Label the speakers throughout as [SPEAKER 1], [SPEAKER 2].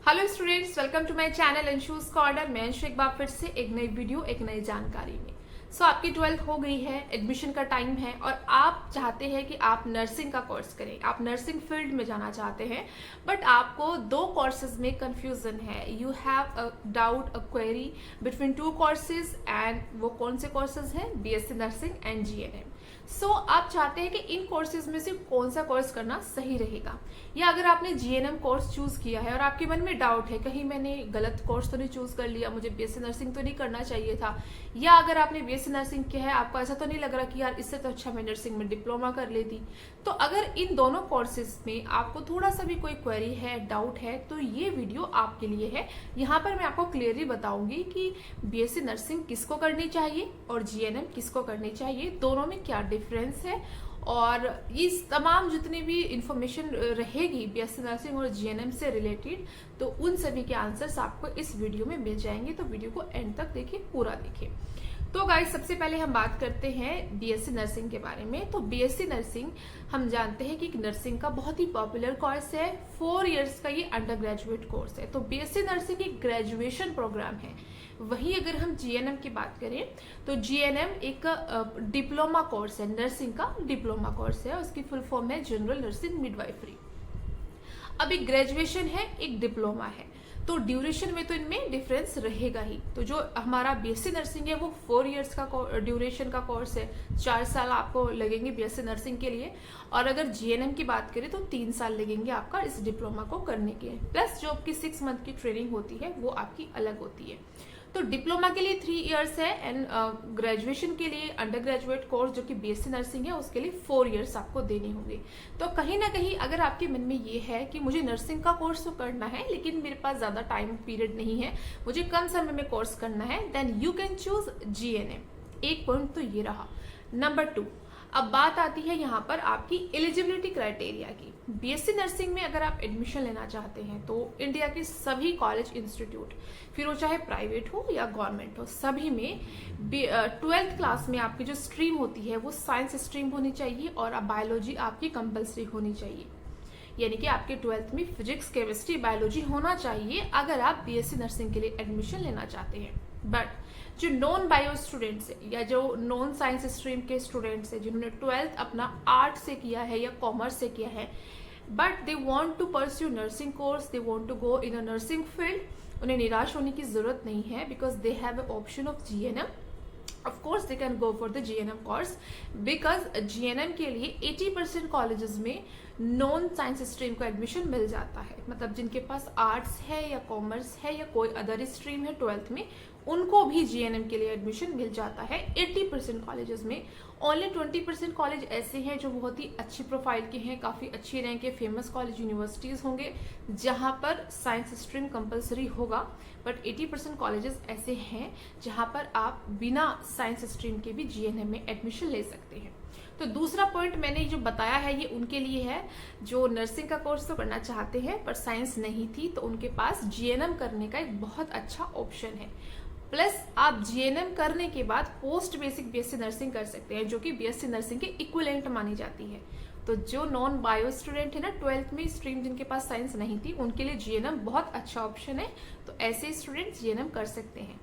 [SPEAKER 1] Hello students, welcome to my channel Anshu's corner. मैं अंशु एक बार फिर से एक नई वीडियो एक नई जानकारी में। आपकी 12th हो गई है, एडमिशन का टाइम है और आप चाहते हैं कि आप नर्सिंग का कोर्स करें, आप नर्सिंग फील्ड में जाना चाहते हैं, बट आपको दो कोर्सेज में कंफ्यूजन है। You have a doubt, a query between two courses, and वो कौन से कोर्सेज हैं? BSc nursing and GNM. आप चाहते हैं कि इन कोर्सेज में से कौन सा कोर्स करना सही रहेगा, या अगर आपने जीएनएम कोर्स चूज किया है और आपके मन में डाउट है कहीं मैंने गलत कोर्स तो नहीं चूज कर लिया, मुझे बीएससी नर्सिंग तो नहीं करना चाहिए था, या अगर आपने बीएससी नर्सिंग किया है आपको ऐसा तो नहीं लग रहा कि यार इससे तो अच्छा मैं नर्सिंग में डिप्लोमा कर लेती। तो अगर इन दोनों कोर्सेज में आपको थोड़ा सा भी कोई क्वेरी है, डाउट है, तो ये वीडियो आपके लिए है। यहाँ पर मैं आपको क्लियरली बताऊंगी कि बीएससी नर्सिंग किसको करनी चाहिए और जीएनएम किसको करनी चाहिए, दोनों में क्या डिफरेंस है, और इस तमाम जितनी भी इंफॉर्मेशन रहेगी बीएससी नर्सिंग और जीएनएम से रिलेटेड, तो उन सभी के आंसर्स आपको इस वीडियो में मिल जाएंगे। तो वीडियो को एंड तक देखिए, पूरा देखिए। तो गाइस, सबसे पहले हम बात करते हैं बीएससी नर्सिंग के बारे में। तो बीएससी नर्सिंग हम जानते हैं कि नर्सिंग का बहुत ही पॉपुलर कोर्स है। 4 इयर्स का ये अंडर ग्रेजुएट कोर्स है। तो बीएससी नर्सिंग एक ग्रेजुएशन प्रोग्राम है। वहीं अगर हम जीएनएम की बात करें तो जीएनएम एक डिप्लोमा कोर्स है, नर्सिंग का डिप्लोमा कोर्स है। उसकी फुल फॉर्म है जनरल नर्सिंग मिडवाइफरी। अब एक ग्रेजुएशन है, एक डिप्लोमा है, तो ड्यूरेशन में तो इनमें डिफरेंस रहेगा ही। तो जो हमारा बीएससी नर्सिंग है वो 4 इयर्स का ड्यूरेशन का कोर्स है, 4 साल आपको लगेंगे बीएससी नर्सिंग के लिए। और अगर जीएनएम की बात करें तो 3 साल लगेंगे आपका इस डिप्लोमा को करने के, प्लस जो आपकी 6 मंथ की ट्रेनिंग होती है वो आपकी अलग होती है। तो डिप्लोमा के लिए 3 इयर्स है, एंड ग्रेजुएशन के लिए अंडर ग्रेजुएट कोर्स जो कि बीएससी नर्सिंग है उसके लिए 4 इयर्स आपको देने होंगे। तो कहीं ना कहीं अगर आपके मन में ये है कि मुझे नर्सिंग का कोर्स तो करना है लेकिन मेरे पास ज्यादा टाइम पीरियड नहीं है, मुझे कम समय में कोर्स करना है, then you can choose GNM. एक पॉइंट तो ये रहा। नंबर 2, अब बात आती है यहाँ पर आपकी एलिजिबिलिटी क्राइटेरिया की। बीएससी नर्सिंग में अगर आप एडमिशन लेना चाहते हैं तो इंडिया के सभी कॉलेज इंस्टीट्यूट, फिर वो चाहे प्राइवेट हो या गवर्नमेंट हो, सभी में 12th क्लास में आपकी जो स्ट्रीम होती है वो साइंस स्ट्रीम होनी चाहिए और बायोलॉजी आपकी कंपलसरी होनी चाहिए। यानी कि आपके 12th में फिजिक्स, केमिस्ट्री, बायोलॉजी होना चाहिए अगर आप बीएससी नर्सिंग के लिए एडमिशन लेना चाहते हैं। बट जो नॉन बायो स्टूडेंट्स है या जो नॉन साइंस स्ट्रीम के स्टूडेंट्स है जिन्होंने 12th अपना आर्ट से किया है या कॉमर्स से किया है, but they want to pursue nursing course, they want to go in a nursing field, उन्हें निराश होने की जरूरत नहीं है, because they have a option of GNM. of course they can go for the GNM course because GNM के लिए 80% colleges में नॉन साइंस स्ट्रीम को एडमिशन मिल जाता है। मतलब जिनके पास आर्ट्स है या कॉमर्स है या कोई अदर स्ट्रीम है 12th में, उनको भी GNM के लिए एडमिशन मिल जाता है 80% कॉलेजेस में। ओनली 20% कॉलेज ऐसे हैं जो बहुत ही अच्छी प्रोफाइल के हैं, काफ़ी अच्छी रैंक के फेमस कॉलेज यूनिवर्सिटीज़ होंगे जहाँ पर साइंस स्ट्रीम कंपलसरी होगा, बट 80% कॉलेजेस ऐसे हैं जहाँ पर आप बिना साइंस स्ट्रीम के भी जीएनएम में एडमिशन ले सकते हैं। तो दूसरा पॉइंट मैंने जो बताया है ये उनके लिए है जो नर्सिंग का कोर्स तो करना चाहते हैं पर साइंस नहीं थी, तो उनके पास जीएनएम करने का एक बहुत अच्छा ऑप्शन है। प्लस आप जीएनएम करने के बाद पोस्ट बेसिक बीएससी नर्सिंग कर सकते हैं जो कि बीएससी नर्सिंग के इक्विवेलेंट मानी जाती है। तो जो नॉन बायो स्टूडेंट है ना 12th में स्ट्रीम जिनके पास साइंस नहीं थी, उनके लिए जीएनएम बहुत अच्छा ऑप्शन है, तो ऐसे स्टूडेंट जीएनएम कर सकते हैं।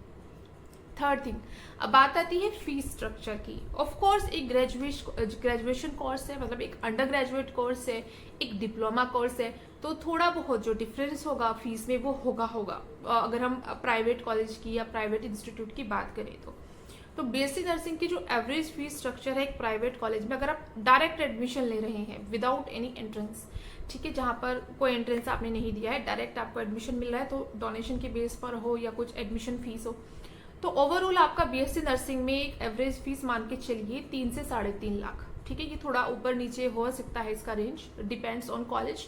[SPEAKER 1] थर्ड थिंग, अब बात आती है फीस स्ट्रक्चर की। ऑफ कोर्स एक ग्रेजुएशन कोर्स है, मतलब एक अंडर ग्रेजुएट कोर्स है, एक डिप्लोमा कोर्स है, तो थोड़ा बहुत जो डिफरेंस होगा फीस में वो होगा अगर हम प्राइवेट कॉलेज की या प्राइवेट इंस्टीट्यूट की बात करें तो बीएससी नर्सिंग की जो एवरेज फीस स्ट्रक्चर है एक प्राइवेट कॉलेज में, अगर आप डायरेक्ट एडमिशन ले रहे हैं विदाउट एनी एंट्रेंस, ठीक है, जहाँ पर कोई एंट्रेंस आपने नहीं दिया है, डायरेक्ट आपको एडमिशन मिल रहा है, तो डोनेशन के बेस पर हो या कुछ एडमिशन फीस हो, तो ओवरऑल आपका बीएससी नर्सिंग में एक एवरेज फीस मान के चलिए 3 से 3.5 लाख। ठीक है, ये थोड़ा ऊपर नीचे हो सकता है, इसका रेंज डिपेंड्स ऑन कॉलेज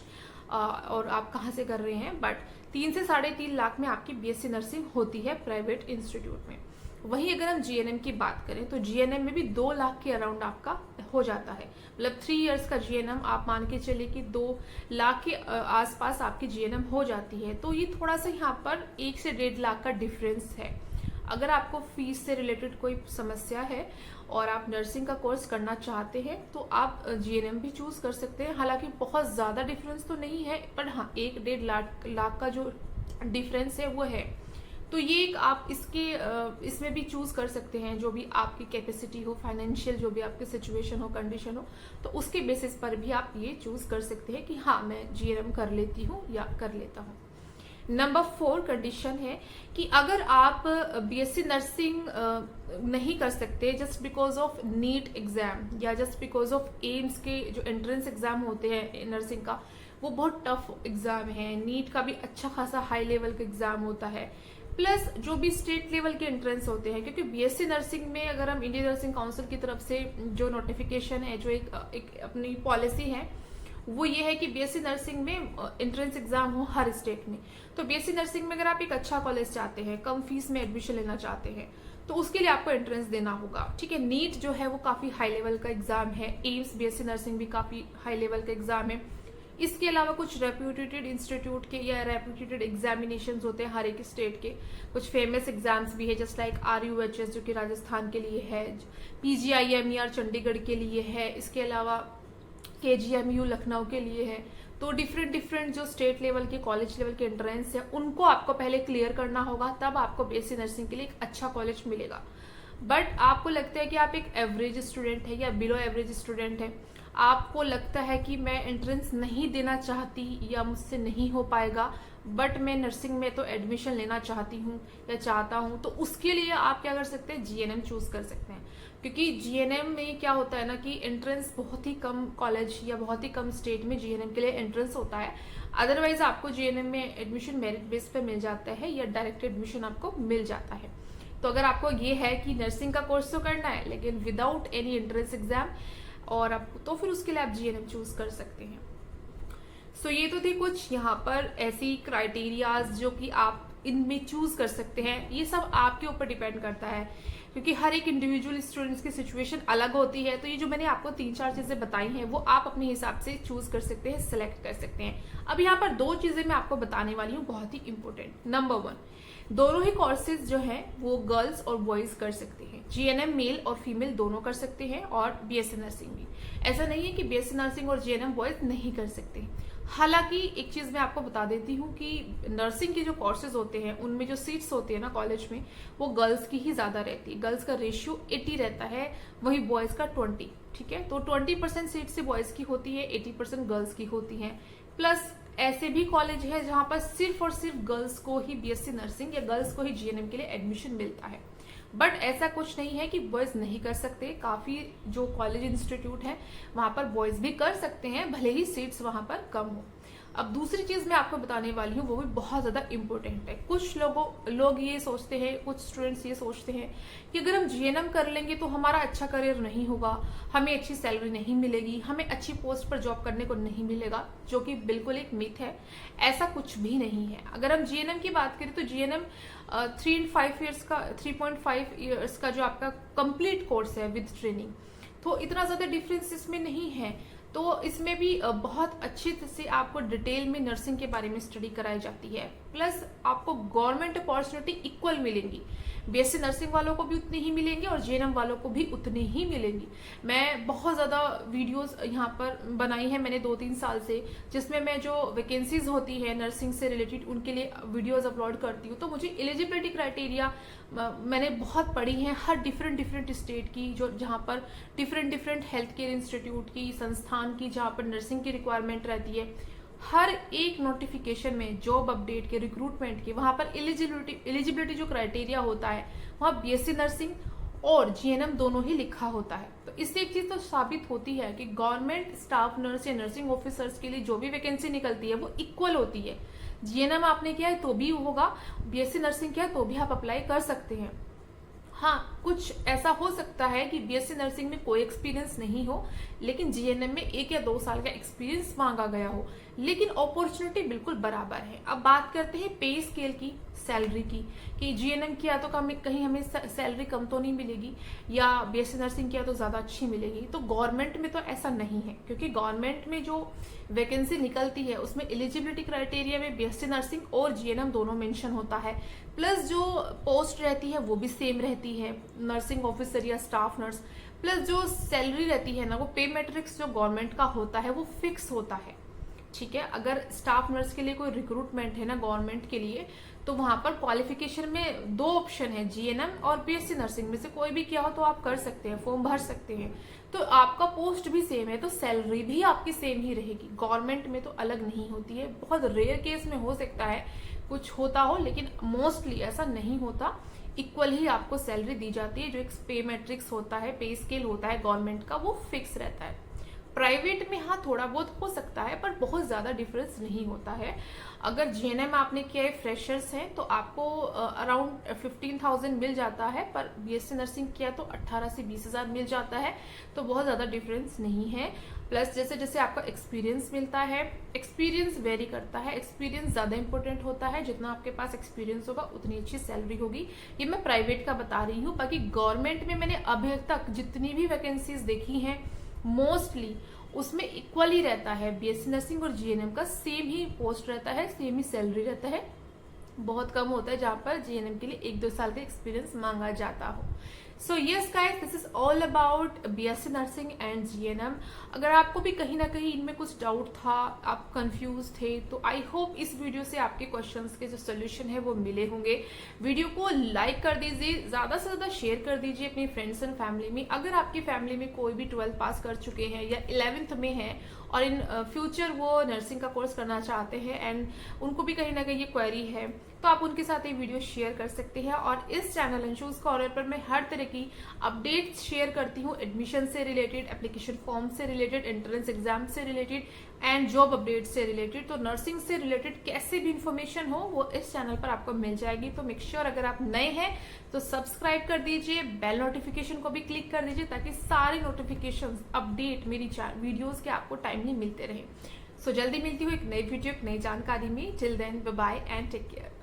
[SPEAKER 1] और आप कहाँ से कर रहे हैं, बट 3 से 3.5 लाख में आपकी बीएससी नर्सिंग होती है प्राइवेट इंस्टीट्यूट में। वहीं अगर हम जीएनएम की बात करें तो जीएनएम में भी 2 लाख के अराउंड आपका हो जाता है, मतलब 3 इयर्स का जीएनएम आप मान के चलिए कि 2 लाख के आसपास आपकी जीएनएम हो जाती है। तो ये थोड़ा सा यहाँ पर 1 से 1.5 लाख का डिफरेंस है। अगर आपको फीस से रिलेटेड कोई समस्या है और आप नर्सिंग का कोर्स करना चाहते हैं तो आप जीएनएम भी चूज कर सकते हैं। हालांकि बहुत ज़्यादा डिफरेंस तो नहीं है, पर हाँ 1-1.5 लाख का जो डिफरेंस है वो है। तो ये एक आप इसमें भी चूज कर सकते हैं, जो भी आपकी कैपेसिटी हो, फाइनेंशियल जो भी आपकी सिचुएशन हो, कंडीशन हो, तो उसके बेसिस पर भी आप ये चूज कर सकते हैं कि हाँ मैं जीएनएम कर लेती हूँ या कर लेता हूँ। नंबर 4 कंडीशन है कि अगर आप बीएससी नर्सिंग नहीं कर सकते just because of NEET exam या जस्ट बिकॉज ऑफ एम्स के जो एंट्रेंस एग्जाम होते हैं नर्सिंग का, वो बहुत टफ एग्जाम है। नीट का भी अच्छा खासा हाई लेवल का एग्जाम होता है, प्लस जो भी स्टेट लेवल के एंट्रेंस होते हैं, क्योंकि बीएससी नर्सिंग में अगर हम इंडियन नर्सिंग काउंसिल की तरफ से जो नोटिफिकेशन है, जो एक अपनी पॉलिसी है, वो ये है कि बीएससी नर्सिंग में एंट्रेंस एग्जाम हो हर स्टेट में। तो बीएससी नर्सिंग में अगर आप एक अच्छा कॉलेज चाहते हैं, कम फीस में एडमिशन लेना चाहते हैं, तो उसके लिए आपको एंट्रेंस देना होगा। ठीक है, नीट जो है वो काफी हाई लेवल का एग्जाम है, एम्स बीएससी नर्सिंग भी काफी हाई लेवल का एग्जाम है। इसके अलावा कुछ रेप्यूटेड इंस्टीट्यूट के या रेप्यूटेड एग्जामिनेशंस होते हैं हर एक स्टेट के, कुछ फेमस एग्जाम्स भी है, जस्ट लाइक RUHS जो कि राजस्थान के लिए है, PGIMER चंडीगढ़ के लिए है, इसके अलावा KGMU लखनऊ के लिए है। तो डिफरेंट जो स्टेट लेवल के, कॉलेज लेवल के एंट्रेंस है, उनको आपको पहले क्लियर करना होगा, तब आपको बीएससी नर्सिंग के लिए एक अच्छा कॉलेज मिलेगा। बट आपको लगता है कि आप एक एवरेज स्टूडेंट है या बिलो एवरेज स्टूडेंट है, आपको लगता है कि मैं एंट्रेंस नहीं देना चाहती या मुझसे नहीं हो पाएगा, बट मैं नर्सिंग में तो एडमिशन लेना चाहती हूँ या चाहता हूँ, तो उसके लिए आप क्या कर सकते हैं, जीएनएम चूज कर सकते हैं। क्योंकि जीएनएम में क्या होता है ना कि एंट्रेंस बहुत ही कम कॉलेज या बहुत ही कम स्टेट में जीएनएम के लिए एंट्रेंस होता है। अदरवाइज आपको जीएनएम में एडमिशन मेरिट बेस पे मिल जाता है या डायरेक्ट एडमिशन आपको मिल जाता है। तो अगर आपको ये है कि नर्सिंग का कोर्स तो करना है लेकिन विदाउट एनी एंट्रेंस एग्जाम, और आपको तो फिर उसके लिए आप जीएनएम चूज कर सकते हैं। सो ये तो थे कुछ यहाँ पर ऐसी क्राइटेरियाज जो कि आप इनमें चूज कर सकते हैं। ये सब आपके ऊपर डिपेंड करता है, क्योंकि हर एक इंडिविजुअल स्टूडेंट्स की सिचुएशन अलग होती है। तो ये जो मैंने आपको 3-4 चीजें बताई हैं, वो आप अपने हिसाब से चूज कर सकते हैं, सिलेक्ट कर सकते हैं। अब यहाँ पर 2 चीजें मैं आपको बताने वाली हूँ, बहुत ही इंपॉर्टेंट। नंबर 1, दोनों ही कोर्सेज जो हैं वो गर्ल्स और बॉयज कर सकते हैं। जीएनएम मेल और फीमेल दोनों कर सकते हैं, और बीएससी नर्सिंग भी। ऐसा नहीं है कि बीएससी नर्सिंग और जीएनएम बॉयज नहीं कर सकते। हालांकि एक चीज मैं आपको बता देती हूँ कि नर्सिंग के जो कोर्सेज होते हैं उनमें जो सीट्स होती है ना कॉलेज में, वो गर्ल्स की ही ज्यादा रहती है। गर्ल्स का रेशियो 80 रहता है, वही बॉयज का 20। ठीक है, तो 20% सीट से बॉयज की होती है, 80% गर्ल्स की होती है। प्लस ऐसे भी कॉलेज है जहां पर सिर्फ और सिर्फ गर्ल्स को ही बीएससी नर्सिंग या गर्ल्स को ही जीएनएम के लिए एडमिशन मिलता है। बट ऐसा कुछ नहीं है कि बॉयज नहीं कर सकते। काफी जो कॉलेज इंस्टीट्यूट है वहां पर बॉयज भी कर सकते हैं, भले ही सीट्स वहां पर कम हो। अब दूसरी चीज मैं आपको बताने वाली हूँ, वो भी बहुत ज्यादा इंपॉर्टेंट है। कुछ लोग ये सोचते हैं, कुछ स्टूडेंट्स ये सोचते हैं कि अगर हम जीएनएम कर लेंगे तो हमारा अच्छा करियर नहीं होगा, हमें अच्छी सैलरी नहीं मिलेगी, हमें अच्छी पोस्ट पर जॉब करने को नहीं मिलेगा, जो कि बिल्कुल एक मिथ है। ऐसा कुछ भी नहीं है। अगर हम जीएनएम की बात करें तो जीएनएम 3.5 ईयर्स का जो आपका कंप्लीट कोर्स है विद ट्रेनिंग, तो इतना ज्यादा डिफरेंस इसमें नहीं है। तो इसमें भी बहुत अच्छे से आपको डिटेल में नर्सिंग के बारे में स्टडी कराई जाती है। प्लस आपको गवर्नमेंट अपॉर्चुनिटी इक्वल मिलेंगी, बीएससी नर्सिंग वालों को भी उतनी ही मिलेंगी और जीएनएम वालों को भी उतनी ही मिलेंगी। मैं बहुत ज्यादा वीडियोस यहाँ पर बनाई है मैंने 2-3 साल से, जिसमें मैं जो वैकेंसीज होती है नर्सिंग से रिलेटेड उनके लिए वीडियोस अपलोड करती हूँ। तो मुझे एलिजिबिलिटी क्राइटेरिया मैंने बहुत पढ़ी है हर डिफरेंट स्टेट की, जो जहाँ पर डिफरेंट हेल्थ केयर इंस्टीट्यूट की, संस्थान की, जहाँ पर नर्सिंग की रिक्वायरमेंट रहती है। हर एक नोटिफिकेशन में, जॉब अपडेट के, रिक्रूटमेंट के, वहां पर एलिजिबिलिटी जो क्राइटेरिया होता है वहां बीएससी नर्सिंग और जीएनएम दोनों ही लिखा होता है। तो इससे एक चीज तो साबित होती है कि गवर्नमेंट स्टाफ नर्स या नर्सिंग ऑफिसर्स के लिए जो भी वैकेंसी निकलती है वो इक्वल होती है। जीएनएम आपने किया है तो भी होगा, बीएससी नर्सिंग किया है तो भी आप अप्लाई कर सकते हैं। हाँ, कुछ ऐसा हो सकता है कि बीएससी नर्सिंग में कोई एक्सपीरियंस नहीं हो लेकिन जीएनएम में 1 या 2 साल का एक्सपीरियंस मांगा गया हो, लेकिन अपॉर्चुनिटी बिल्कुल बराबर है। अब बात करते हैं पे स्केल की, सैलरी की, कि जीएनएम किया तो कहीं हमें सैलरी कम तो नहीं मिलेगी या बीएससी नर्सिंग किया तो ज्यादा अच्छी मिलेगी। तो गवर्नमेंट में तो ऐसा नहीं है, क्योंकि गवर्नमेंट में जो वैकेंसी निकलती है उसमें एलिजिबिलिटी क्राइटेरिया में बीएससी नर्सिंग और जीएनएम दोनों मेंशन होता है। प्लस जो पोस्ट रहती है वो भी सेम रहती है, नर्सिंग ऑफिसर या स्टाफ नर्स। प्लस जो सैलरी रहती है ना, वो पे मैट्रिक्स जो गवर्नमेंट का होता है वो फिक्स होता है। ठीक है। अगर स्टाफ नर्स के लिए कोई रिक्रूटमेंट है ना गवर्नमेंट के लिए, तो वहां पर क्वालिफिकेशन में 2 ऑप्शन है, जीएनएम और बीएससी नर्सिंग में से कोई भी किया हो तो आप कर सकते हैं, फॉर्म भर सकते हैं। तो आपका पोस्ट भी सेम है तो सैलरी भी आपकी सेम ही रहेगी। गवर्नमेंट में तो अलग नहीं होती है, बहुत रेयर केस में हो सकता है कुछ होता हो, लेकिन मोस्टली ऐसा नहीं होता। इक्वल ही आपको सैलरी दी जाती है। जो एक पे मैट्रिक्स होता है, पे स्केल होता है गवर्नमेंट का, वो फिक्स रहता है। प्राइवेट में हाँ थोड़ा बहुत हो सकता है, पर बहुत ज्यादा डिफरेंस नहीं होता है। अगर जीएनएम आपने किया है, फ्रेशर्स हैं, तो आपको अराउंड 15,000 मिल जाता है, पर बीएससी नर्सिंग किया तो 18 से 20,000 मिल जाता है। तो बहुत ज्यादा डिफरेंस नहीं है। प्लस जैसे जैसे आपका एक्सपीरियंस मिलता है, एक्सपीरियंस वेरी करता है, एक्सपीरियंस ज्यादा इंपॉर्टेंट होता है। जितना आपके पास एक्सपीरियंस होगा उतनी अच्छी सैलरी होगी। ये मैं प्राइवेट का बता रही हूँ। बाकी गवर्नमेंट में मैंने अभी तक जितनी भी वैकेंसीज देखी हैं, मोस्टली उसमें इक्वल ही रहता है। बीएससी नर्सिंग और जीएनएम का सेम ही पोस्ट रहता है, सेम ही सैलरी रहता है। बहुत कम होता है जहां पर जीएनएम के लिए 1-2 साल का एक्सपीरियंस मांगा जाता हो। So yes guys, this is all about BSc nursing and GNM. अगर आपको भी कहीं ना कहीं इनमें कुछ डाउट था, आप कंफ्यूज थे, तो आई होप इस वीडियो से आपके क्वेश्चंस के जो सोल्यूशन है वो मिले होंगे। वीडियो को लाइक कर दीजिए, ज्यादा से ज्यादा शेयर कर दीजिए अपनी फ्रेंड्स एंड फैमिली में। अगर आपकी फैमिली में कोई भी 12th पास कर चुके हैं या 11th में है और इन फ्यूचर वो नर्सिंग का कोर्स करना चाहते हैं एंड उनको भी कहीं ना कहीं ये क्वेरी है, तो आप उनके साथ ये वीडियो शेयर कर सकते हैं। और इस चैनल अंशुज कॉर्नर पर मैं हर तरह की अपडेट्स शेयर करती हूँ, एडमिशन से रिलेटेड, एप्लीकेशन फॉर्म से रिलेटेड, एंट्रेंस एग्जाम से रिलेटेड एंड जॉब अपडेट से रिलेटेड। तो नर्सिंग से रिलेटेड कैसे भी इंफॉर्मेशन हो वो इस चैनल पर आपको मिल जाएगी। तो मेक श्योर अगर आप नए हैं तो सब्सक्राइब कर दीजिए, बेल नोटिफिकेशन को भी क्लिक कर दीजिए, ताकि सारे नोटिफिकेशन अपडेट मेरी वीडियोज के आपको टाइमली मिलते रहे। सो जल्दी मिलती हूँ एक नई वीडियो, एक नई जानकारी में। Till then bye bye and take care.